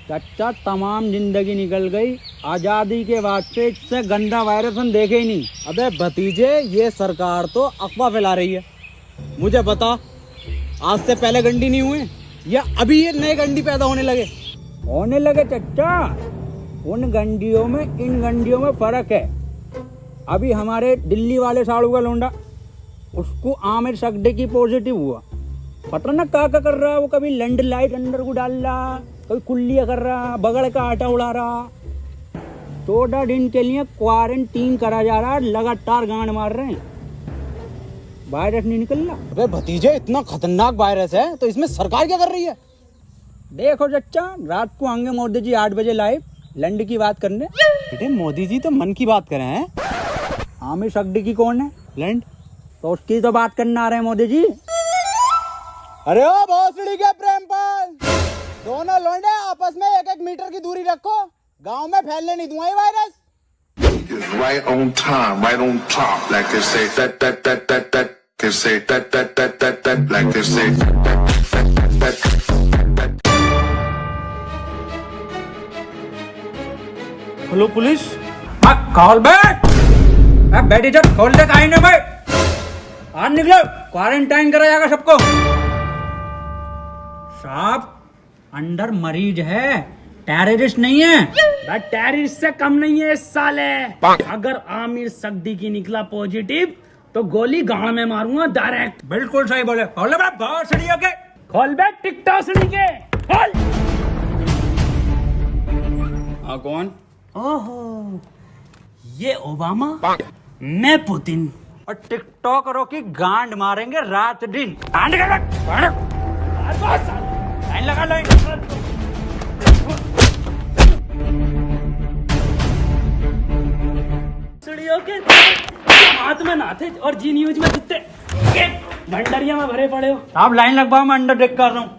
चाचा तमाम जिंदगी निकल गई, आजादी के बाद से इससे गंदा वायरस हम देखे ही नहीं। अबे भतीजे, ये सरकार तो अफवाह फैला रही है। मुझे बता, आज से पहले गंडी नहीं हुए या अभी ये नए गंडी पैदा होने लगे चाचा। उन गंडियों में इन गंडियों में फर्क है। अभी हमारे दिल्ली वाले साड़ू का लोंडा, उसको आमिर सकड़े की पॉजिटिव हुआ। पता ना क्या कर रहा है वो, कभी लैंड लाइट अंदर को डाल रहा, कभी कुल्लियाँ कर रहा, बगड़ का आटा उड़ा रहा। 14 दिन के लिए क्वारंटीन करा जा रहा है, लगातार गांड मार रहे हैं, वायरस नहीं निकल रहा। अबे भतीजे, इतना खतरनाक वायरस है तो इसमें सरकार क्या कर रही है? देखो चच्चा, रात को आएंगे मोदी जी 8 बजे लाइव लैंड की बात करने। बेटे, मोदी जी तो मन की बात कर रहे हैं। आमिर सकड़ी की कौन है? लैंड। तो उसकी तो बात करने आ रहे हैं मोदी जी। अरे ओ भोसड़ी के प्रेमपाल, दोनों लौंडे आपस में 1-1 मीटर की दूरी रखो, गांव में फैलने नहीं दूंगा ये virus. Right on time, right on top, like they say that, they say that, like they say that. Hello police. खोल बैठ, बैठी जब खोल दे कहीं ना भाई, आज निकलो, क्वारंटाइन करा जाएगा सबको। साहब, अंदर मरीज है, टेररिस्ट नहीं है। टेररिस्ट से कम नहीं है इस साले। अगर आमिर सकड़ी की निकला पॉजिटिव तो गोली गाड़ में मारूंगा डायरेक्ट। बिल्कुल सही बोले। खोल बैठ बहुत सड़ी के, खोल बैठ टिकटॉक सड़ी के, खोल। हाँ, कौन? ओहो, ये ओबामा, मैं पुतिन। और टिकटॉकरों की गांड मारेंगे रात दिन। लाइन लगा लो। सड़ियों के हाथ में नाथे और जी न्यूज में कुत्ते भंडरिया में भरे पड़े हो। आप लाइन लगवाओ, मैं अंडर टेक कर रहा हूँ।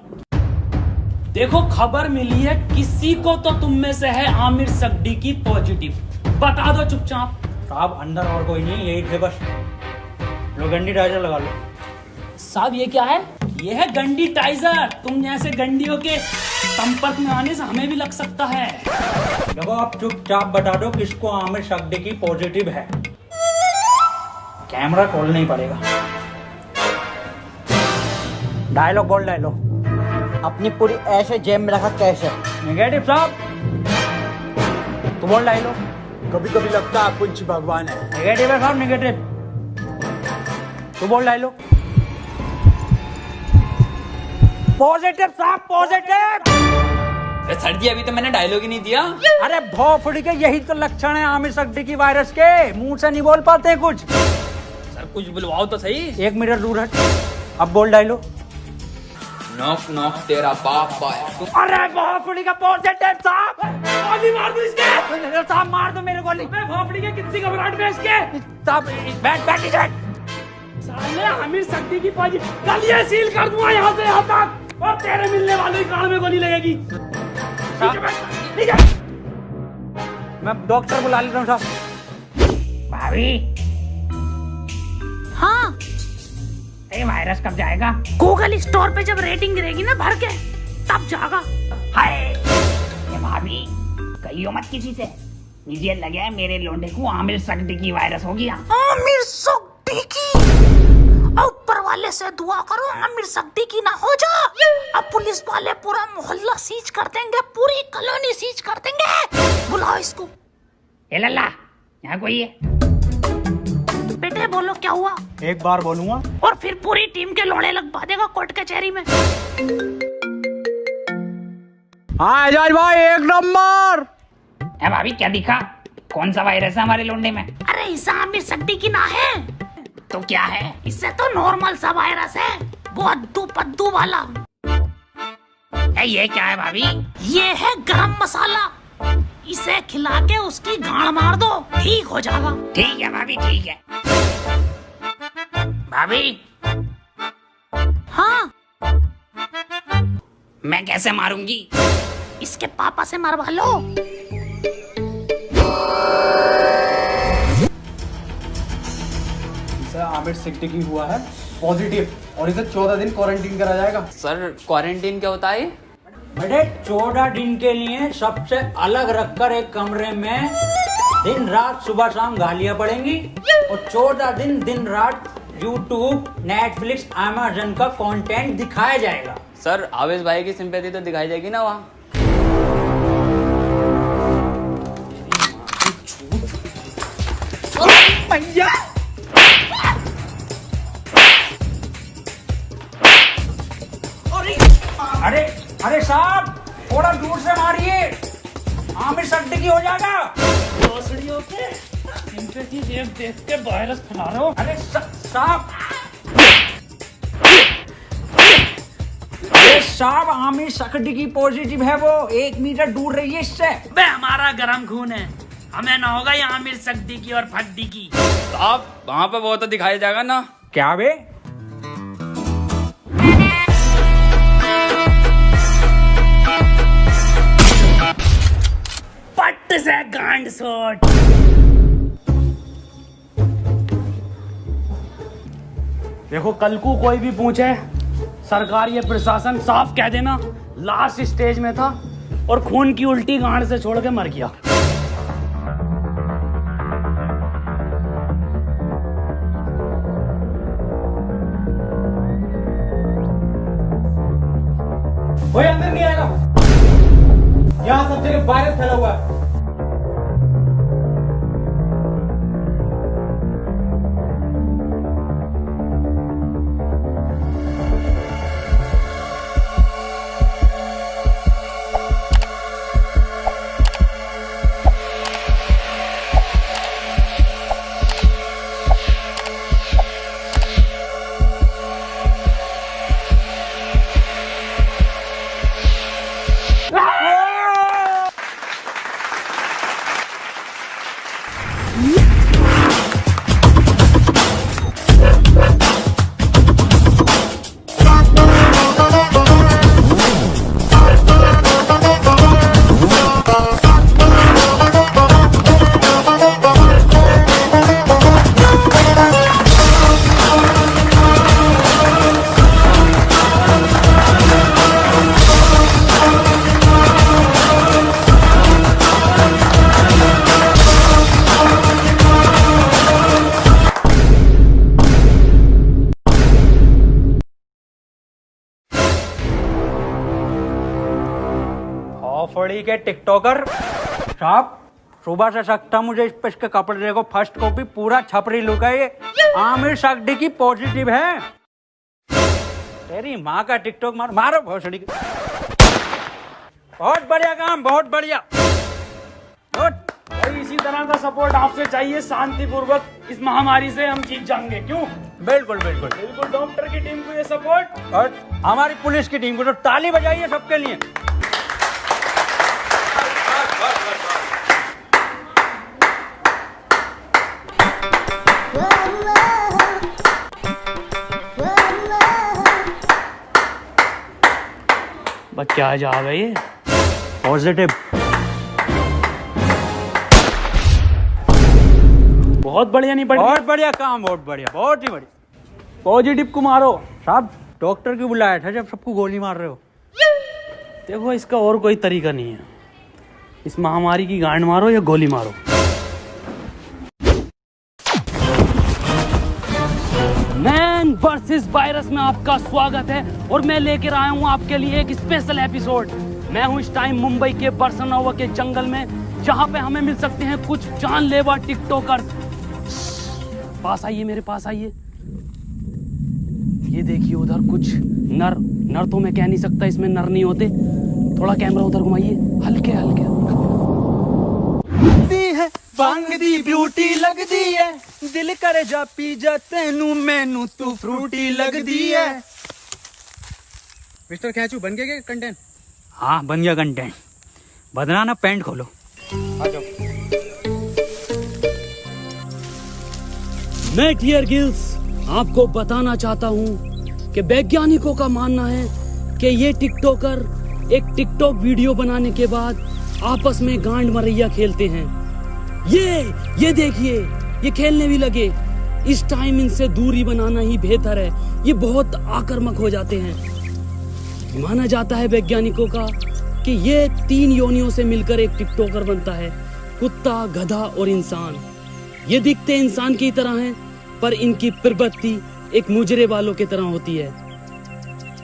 देखो, खबर मिली है किसी को तो तुम में से है आमिर सकड़ी की पॉजिटिव, बता दो चुपचाप। साहब, अंदर और कोई नहीं, यही थे बस। लो गंडी टाइजर लगा लो। साहब, ये क्या है? ये है गंडी टाइजर। तुम जैसे गंडियों के संपर्क में आने से हमें भी लग सकता है। देखो, आप चुपचाप बता दो किसको आमिर सकड़ी की पॉजिटिव है। कैमरा खोलना ही पड़ेगा। डायलॉग बोल, डायलॉग। अपनी पूरी ऐसे जेब में रखा कैसे? नेगेटिव साहब, तू बोल डायलॉग। कभी कभी लगता है कुछ भगवान है। नेगेटिव है साहब, नेगेटिव। तू बोल डायलॉग। पॉजिटिव साहब, पॉजिटिव। सर जी, अभी तो मैंने डायलॉग ही नहीं दिया। अरे भोफड़ी के, यही तो लक्षण है आमिर सकड़ी की वायरस के। मुंह से नहीं बोल पाते कुछ। सर, कुछ बुलवाओ तो सही। 1 मीटर दूर हट। अब बोल डायलॉग। नॉक नॉक तेरा बाप आया। अरे भोफड़ी का पॉजिटिव साहब। गोली मार दो इसके। साहब, मार दो मेरे गोली। मैं भोपड़ी के कितनी घबराहट में इसके। साहब, बैठ जाए। साले आमिर सकड़ी की पॉजिटिव, कल ये सील कर दूंगा यहाँ से यहाँ तक, और तेरे मिलने वाले कान में गोली लगेगी। मैं डॉक्टर बुला लेता हूँ साहब। भाभी, हाँ, ये वायरस कब जाएगा? गूगल स्टोर पे जब रेटिंग गिरेगी ना भर के, तब जाएगा। हाय, ये भाभी, कहियो मत किसी से। मुझे लगे है मेरे लोंडे को आमिर सकड़ी की वायरस हो गया। आमिर सकड़ी की? ऊपर वाले से दुआ करो आमिर सकड़ी की ना हो जा। अब पुलिस वाले पूरा मोहल्ला सीज कर देंगे, पूरी कॉलोनी सीज कर देंगे। बुलाओ इसको। ए लल्ला, यहाँ कोई है? बेटे बोलो क्या हुआ? एक बार बोलूंगा और फिर पूरी टीम के लोड़े लगवा देगा कोर्ट कचहरी में। हाँ एजाज भाई, 1 नंबर। ए भाभी, क्या दिखा? कौन सा वायरस है हमारे लोंडे में? अरे इसे आमिर सकड़ी की ना है तो क्या है? इससे तो नॉर्मल सा वायरस है, वो अद्दू पद्दू वाला। ये क्या है भाभी? ये है गरम मसाला, इसे खिला के उसकी गांड मार दो, ठीक हो जाएगा। ठीक है भाभी, ठीक है। भाभी, हाँ, मैं कैसे मारूंगी? इसके पापा से मरवा लो। आमिर सकड़ी की हुआ है पॉजिटिव और इसे 14 दिन क्वारंटीन करा जाएगा। सर, क्वारंटीन क्या होता है? बेटे 14 दिन के लिए सबसे अलग रखकर एक कमरे में दिन रात सुबह शाम गालियां पड़ेंगी और 14 दिन रात यूट्यूब, नेटफ्लिक्स, अमेज़न का कंटेंट दिखाया जाएगा। सर आवेश भाई की सिंपैथी तो दिखाई जाएगी ना वहाँ। अरे अरे साहब थोड़ा दूर से मारिए, आमिर सद्दीकी हो जाएगा। भोसड़ियों के सिंपैथी देख के वायरस फैला रहे हो। अरे साहब, अरे साहब आमिर सद्दीकी पॉजिटिव है, वो 1 मीटर दूर रहिए इससे। बे हमारा गरम खून है, हमें ना होगा ये आमिर सद्दीकी और फद्दीकी। साहब वहाँ पे वो तो दिखाई जाएगा ना। क्या बे? पट्ट से गांड शॉट। देखो कल को कोई भी पूछे, सरकार ये प्रशासन साफ कह देना लास्ट स्टेज में था और खून की उल्टी गांड से छोड़ के मर गया। कोई अंदर नहीं आएगा, यहाँ सब जगह वायरस फैला हुआ है। फड़ी के टिकटॉकर साहब, सुबह से सकता मुझे इस पे इसके कपड़े देखो, फर्स्ट कॉपी पूरा छपरी लुक है ये। आमिर सद्दीकी पॉजिटिव है। तेरी माँ का टिकटॉक मारो भोसड़ी की। बहुत बढ़िया काम, बहुत बढ़िया। भाई इसी तरह का सपोर्ट आपसे चाहिए, शांतिपूर्वक इस महामारी से हम जीत जाएंगे। क्यों? बिल्कुल बिल्कुल बिल्कुल डॉक्टर की टीम को ये सपोर्ट और हमारी पुलिस की टीम को तो ताली बजाइए सबके लिए। क्या जा गए ये पॉजिटिव। बहुत बढ़िया। नहीं बढ़िया? बहुत बढ़िया काम, बहुत बढ़िया, बहुत ही बढ़िया। पॉजिटिव को मारो साहब डॉक्टर क्यों बुलाया था जब सबको गोली मार रहे हो? देखो इसका और कोई तरीका नहीं है, इस महामारी की गांड मारो या गोली मारो। मैन वर्सेस वायरस में आपका स्वागत है और मैं लेकर आया हूं आपके लिए एक स्पेशल एपिसोड। मैं हूं इस टाइम मुंबई के बरसनावा के जंगल में, जहां पे हमें मिल सकते हैं कुछ जानलेवा टिकटॉकर। पास आइए, मेरे पास आइए। ये देखिए उधर कुछ नर तो मैं कह नहीं सकता, इसमें नर नहीं होते। थोड़ा कैमरा उधर घुमाइए, हल्के हल्के। है भांग दी ब्यूटी लगदी है, दिल करे जा पी जा तेनू मैनू तू फ्रूटी लगदी है। मिस्टर कैचू बन गया कंटेंट? हाँ बन गया कंटेंट। बदना ना पैंट खोलो। आ जाओ। मैं डियर गिल्स आपको बताना चाहता हूं कि वैज्ञानिकों का मानना है कि ये टिकटॉकर एक टिकटॉक वीडियो बनाने के बाद आपस में गांड मरैया खेलते हैं। ये देखिए, ये खेलने भी लगे। इस टाइम इनसे दूरी बनाना ही बेहतर है, ये बहुत आक्रामक हो जाते हैं। माना जाता है वैज्ञानिकों का कि ये 3 योनियों से मिलकर एक टिकटॉकर बनता है, कुत्ता, गधा और इंसान। ये दिखते इंसान की तरह हैं, पर इनकी प्रवृत्ति एक मुजरे वालों की तरह होती है।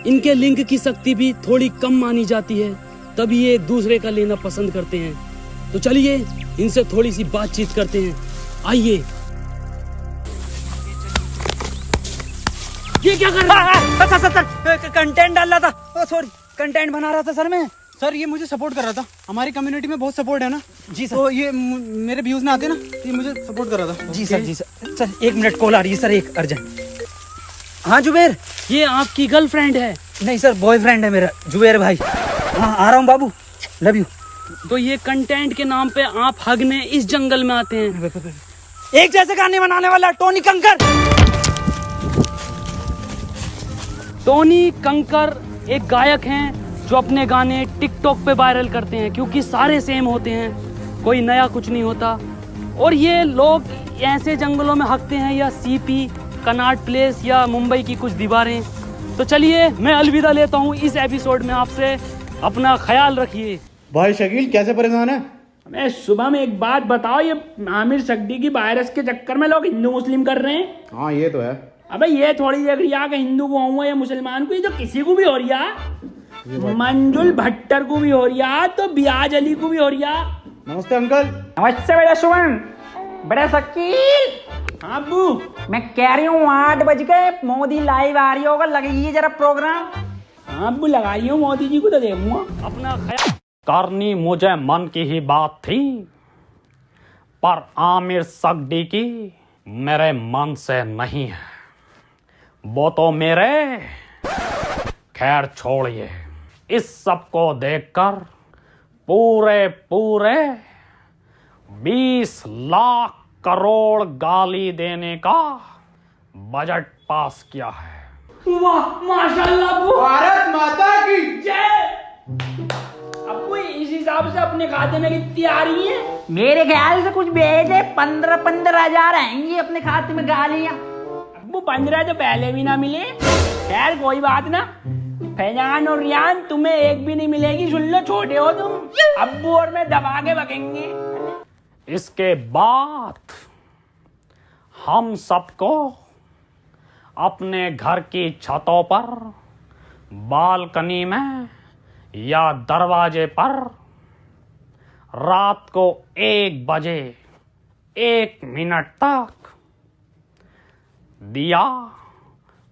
इनके लिंग की शक्ति भी थोड़ी कम मानी जाती है, तभी ये एक दूसरे का लेना पसंद करते हैं। तो चलिए इनसे थोड़ी सी बातचीत करते हैं, आइए। ये क्या कर रहा है? सर कंटेंट डाल रहा था, सॉरी कंटेंट बना रहा था सर मैं। सर ये मुझे सपोर्ट कर रहा था, हमारी कम्युनिटी में बहुत सपोर्ट है ना जी सर। तो ये मेरे व्यूज में आते ना, ये मुझे सपोर्ट कर रहा था। जी सर जी सर। सर 1 मिनट कॉल आ रही है सर, एक अर्जेंट। हाँ जुबेर। ये आपकी गर्लफ्रेंड है? नहीं सर बॉयफ्रेंड है मेरा, जुबेर भाई। हाँ आ रहा हूँ बाबू, लव यू। तो ये कंटेंट के नाम पे आप हगने इस जंगल में आते हैं? एक जैसे गाने बनाने वाला टोनी कंकर। टोनी कंकर एक गायक हैं जो अपने गाने टिकटॉक पे वायरल करते हैं, क्योंकि सारे सेम होते हैं, कोई नया कुछ नहीं होता। और ये लोग ऐसे जंगलों में हकते हैं, या सीपी, कनॉट प्लेस या मुंबई की कुछ दीवारें। तो चलिए मैं अलविदा लेता हूँ इस एपिसोड में आपसे। अपना ख्याल रखिए। भाई शकील कैसे परेशान है? मैं सुबह में एक बात बताओ, ये आमिर सगडी की वायरस के चक्कर में लोग हिंदू मुस्लिम कर रहे हैं। हाँ ये तो है। अबे ये थोड़ी देख रही है कि हिंदू को हुआ या मुसलमान को, ये तो किसी को भी हो रही है। मंजुल भट्टर को भी हो रही है, तो बियाज अली को भी हो रही है। नमस्ते अंकल। नमस्ते बेटा सुमन। बेटा शकील। हाँ अब्बू। मैं कह रही हूँ 8 बज गए, मोदी लाइव आ रही होगा, लगाइए जरा प्रोग्राम। हाँ अब्बू लगाई हूँ, मोदी जी को तो देखूंगा। अपना ख्याल करनी मुझे मन की ही बात थी, पर आमिर सगडी की मेरे मन से नहीं है। वो तो मेरे, खैर छोड़िए। इस सब को देखकर पूरे 20 लाख करोड़ गाली देने का बजट पास किया है। वाह माशाल्लाह अब्बू। भारत माता की जय। अब्बू इस हिसाब से अपने खाते में कितनी आ रही है? मेरे ख्याल से कुछ भेजे 15 हजार आएंगी अपने खाते में गालियां। अब्बू 15 तो पहले भी ना मिले। खैर कोई बात ना, फैजान और रियान तुम्हें एक भी नहीं मिलेगी, सुन लो, छोटे हो तुम। अब्बू और मैं दबा के बकेंगे। इसके बाद हम सबको अपने घर की छतों पर, बालकनी में या दरवाजे पर रात को 1 बजे 1 मिनट तक दिया,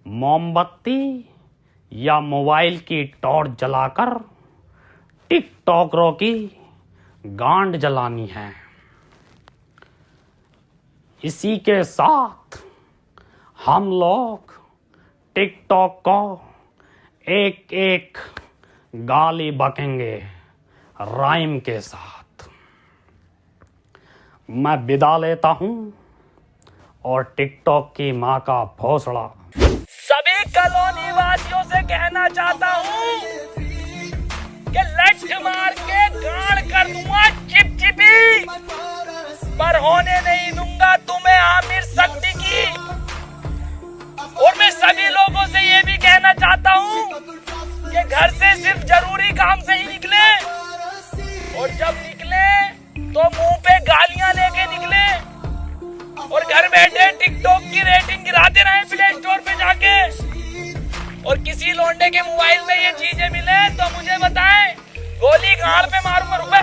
मोमबत्ती या मोबाइल की टॉर्च जलाकर टिकटॉकरों की गांड जलानी है। इसी के साथ हम लोग टिकटॉक को एक गाली बकेंगे राइम के साथ। मैं विदा लेता हूं और टिकटॉक की मां का भोसड़ा सभी कॉलोनी वासियों से कहना चाहता हूँ कि लठ मार के गाड़ कर दूंगा चिपचिपी, पर होने नहीं दूंगा तुम्हें आमिर सगडी की। और मैं सभी लोगों से ये भी कहना चाहता हूँ कि घर से सिर्फ जरूरी काम से ही निकले, और जब निकले तो मुंह पे गालियां लेके निकले, और घर बैठे टिकटॉक की रेटिंग गिराते रहे प्ले स्टोर पे जाके। और किसी लौंडे के मोबाइल में ये चीजें मिले तो मुझे बताएं, गोली गाड़ पे मारूंगा। रुपए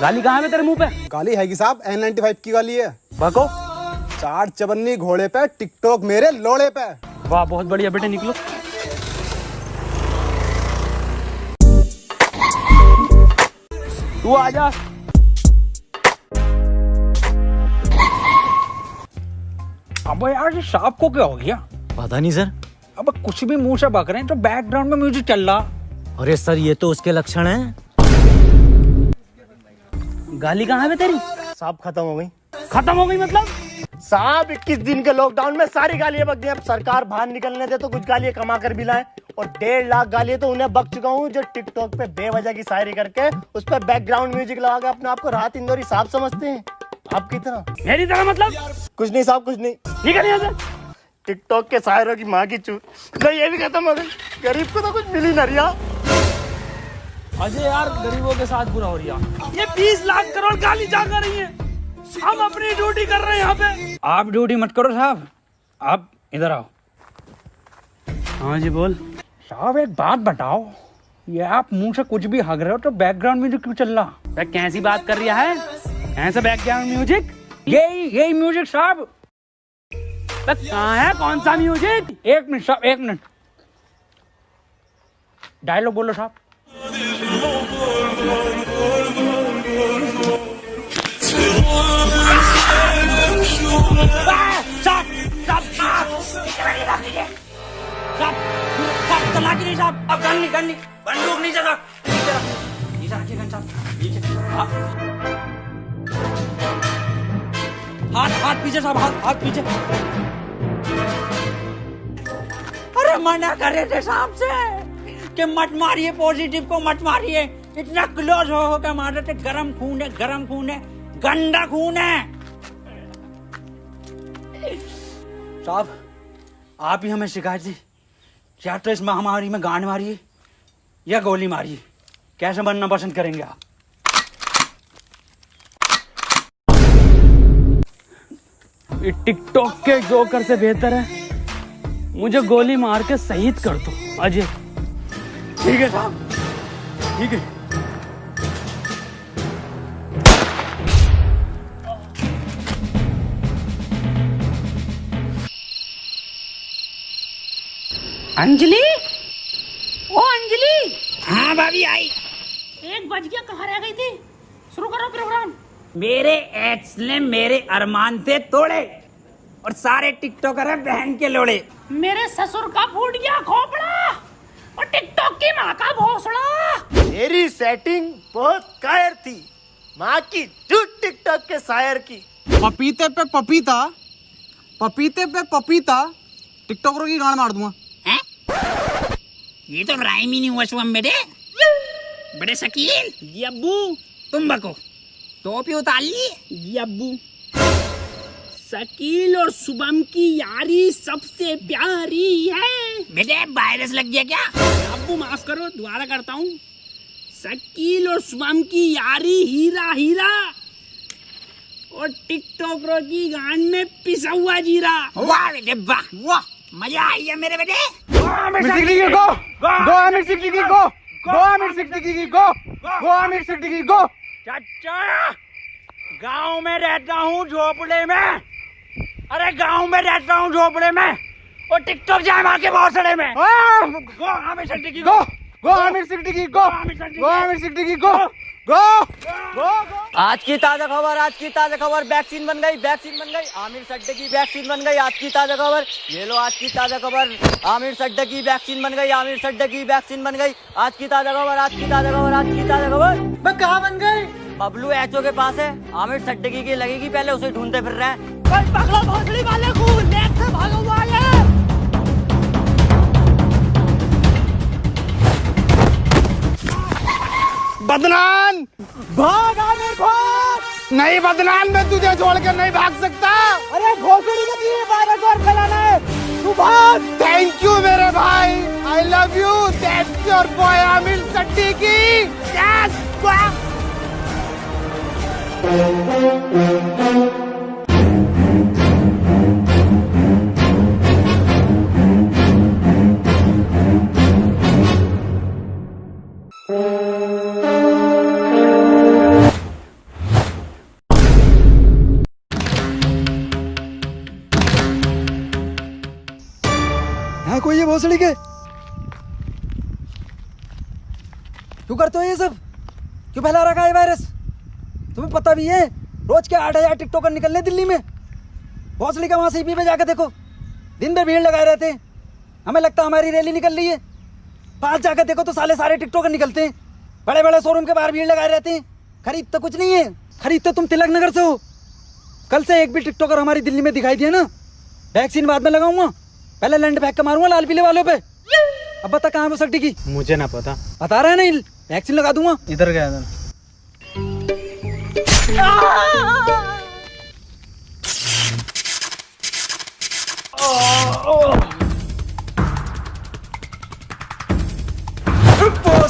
गाली कहाँ है तेरे मुंह पे? गाली है कि साहब N95 की गाली है। बको। 4 चवन्नी घोड़े पे, टिकटॉक मेरे लोड़े पे। वाह बहुत बढ़िया बेटे, निकलो। तू आजा। अबे यार ये सांप को क्या हो गया? पता नहीं सर। अब कुछ भी मुंह से बक रहे हैं तो बैकग्राउंड में म्यूजिक चल रहा। अरे सर ये तो उसके लक्षण हैं। गाली कहाँ है तेरी? साहब खत्म हो गई। खत्म हो गई मतलब? साहब 21 दिन के लॉकडाउन में सारी गालियां बक गई। अब सरकार बाहर निकलने दे तो कुछ गालियां कमा कर भी लाए, और 1.5 लाख गालियां तो उन्हें बक चुका हूँ जो टिकटॉक पे बेवजह की शायरी करके उस पर बैकग्राउंड म्यूजिक लगा के अपने आप को राहत इंदौरी साहब समझते हैं। आपकी तरह। मेरी तरह मतलब? कुछ नहीं साहब, कुछ नहीं। निकल यहाँ से। टिकटॉक के शायरों की माँ की चूत। नहीं, ये भी खत्म हो गई। गरीब को तो कुछ मिल ही ना रिया। अजय यार, गरीबों के साथ बुरा हो रही है। ये 20 लाख करोड़ गाली जा कर रही है, हम अपनी ड्यूटी कर रहे हैं यहाँ पे। आप ड्यूटी मत करो साहब, आप इधर आओ। हाँ जी बोल। साहब एक बात बताओ, ये आप मुंह से कुछ भी हग रहे हो तो बैकग्राउंड म्यूजिक क्यों चल रहा? कैसी बात कर रहा है? ऐसा बैकग्राउंड म्यूजिक? यही म्यूजिक साहब। कहाँ है, कौन सा म्यूजिक? एक मिनट साहब, एक मिनट। डायलॉग बोलो साहब। बंदूक नीचे रख। हाथ पीछे साहब, हाथ पीछे। अरे मना करे थे साहब से कि मत मारिए, पॉजिटिव को मत मारिए। इतना क्लोज हो के मार थे। गरम खून है, गरम खून है, गंदा खून है। साहब आप ही हमें शिकायत दी, या तो इस महामारी में गांड मारिए या गोली मारिए। कैसे बनना पसंद करेंगे आप? टिकटॉक के जोकर से बेहतर है मुझे गोली मार के शहीद कर दो अजय। ठीक है साहब, ठीक है। अंजलि, ओ अंजलि। हाँ भाभी आई। 1 बज गया, कहाँ रह गई थी? शुरू करो प्रोग्राम। मेरे एक्स ने मेरे अरमान थे तोड़े और सारे टिकटॉकर हैं बहन के लोड़े। मेरे ससुर का फूट गया खोपड़ा और टिकटॉक की माँ का भोसड़ा। मेरी सेटिंग बहुत कायर थी, माँ की झूठ टिकटॉक के शायर की। पपीते पे पपीता, पपीते पे पपीता, टिकटॉकरों की गांड मार दूंगा। ये तो राइम ही नहीं हुआ शुभम बेटे। बड़े शकील जी अब्बू, तुम बको टोपी उतार ली जी अब्बू। शकील और शुभम की यारी सबसे प्यारी है। बेटे वायरस लग गया क्या? अब्बू माफ करो, दोबारा करता हूँ। शकील और शुभम की यारी हीरा हीरा और टिकटॉकरों की गांड में पिसा हुआ जीरा। वाह बेटे वाह, वाह मजा आई है मेरे बेटे। गो आमिर सिद्दीकी गो, गो आमिर सिद्दीकी गो, गो आमिर सिद्दीकी गो, गो आमिर सिद्दीकी गो। चाचा, गांव में रहता हूँ झोपड़े में। अरे गांव में रहता हूँ झोपड़े में और टिकटॉक जाए मार के भौसड़े में। गो आमिर सिद्दीकी गो, गो आमिर सिद्दीकी गो, गो आमिर सिद्दीकी गो, गो गो। आज की ताजा खबर, आज की ताजा खबर, वैक्सीन बन गई, वैक्सीन बन गई। आमिर सड्डे की वैक्सीन बन गई। आज की ताजा खबर, ये लो आज की ताजा खबर। आमिर सड्डे की वैक्सीन बन गई, आमिर सड्डे की वैक्सीन बन गई। आज की ताजा खबर, आज की ताजा खबर, आज की ताजा खबर। मैं कहाँ बन गई? बबलू एचओ के पास है। आमिर सड्डे की लगेगी, पहले उसे ढूंढते फिर रहे हैं। पकड़ो भोसड़ी वाले को, लेट से भागो वाले। बदनाम भाग, आमिर भाग। नहीं बदनाम, मैं तुझे छोड़कर नहीं भाग सकता। अरे घोसड़ी का ये वायरस और फैलाना है, तू भाग। थैंक यू मेरे भाई, I love you. That's your boy Aamir Siddiqui. Yes कोई ये भोसड़ी के क्यों करते हो ये सब? क्यों फैला रखा है वायरस? तुम्हें पता भी है रोज के 8,000 टिकटॉकर निकलने दिल्ली में। भोसड़ी का वहां सीपी पे जाकर देखो, दिन भर भीड़ लगाए रहते हैं। हमें लगता है हमारी रैली निकल रही है। पास जाकर देखो तो सारे टिकटॉकर निकलते हैं। बड़े बड़े शोरूम के बाहर भीड़ लगाए रहते हैं। खरीदते कुछ नहीं है, खरीदते तुम तिलक नगर से हो। कल से एक भी टिकटॉकर हमारी दिल्ली में दिखाई दिया ना, वैक्सीन बाद में लगाऊंगा, पहले लैंड फेंक के मारूंगा लाल पीले वालों पे। अब बता कहाँ है वो सट्टी की? मुझे ना पता। बता रहा है नहीं, वैक्सीन लगा दूंगा। इधर गया इधर।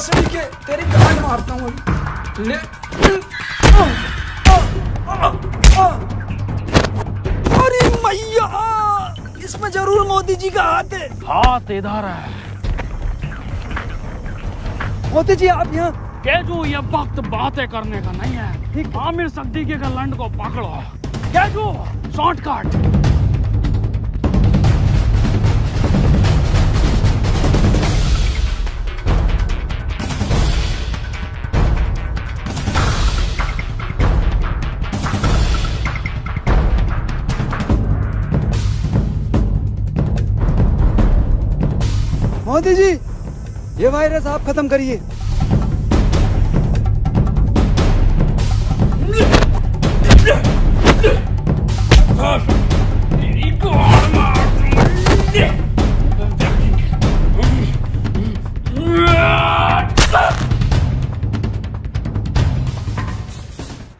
भोसड़ी के तेरी गांड मारता हूँ अभी। ले अरे मैया, इसमें जरूर मोदी जी का हाथ है। हाथ इधर है। मोदी जी आप यहाँ। केजू, ये वक्त बातें करने का नहीं है। आमिर सिद्दीकी के लंड को पकड़ो। केजू, शॉर्टकट। मोदी जी, ये वायरस आप खत्म करिए।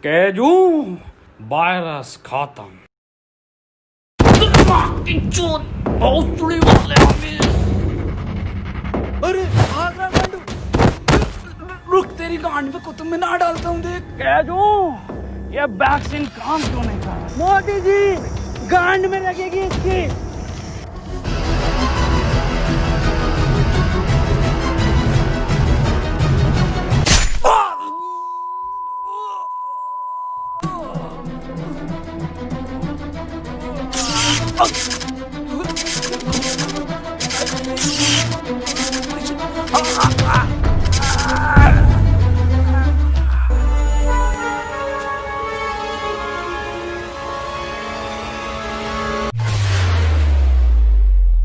केजू, वायरस खत्म। भोसड़ी वाले आमिर। अरे भाग रहा गांडू। रुक, तेरी गांड पे कुतुब मीनार डालता हूँ देख। केजू, ये वैक्सीन काम क्यों नहीं कर रहा? मोदी जी, गांड में लगेगी इसकी।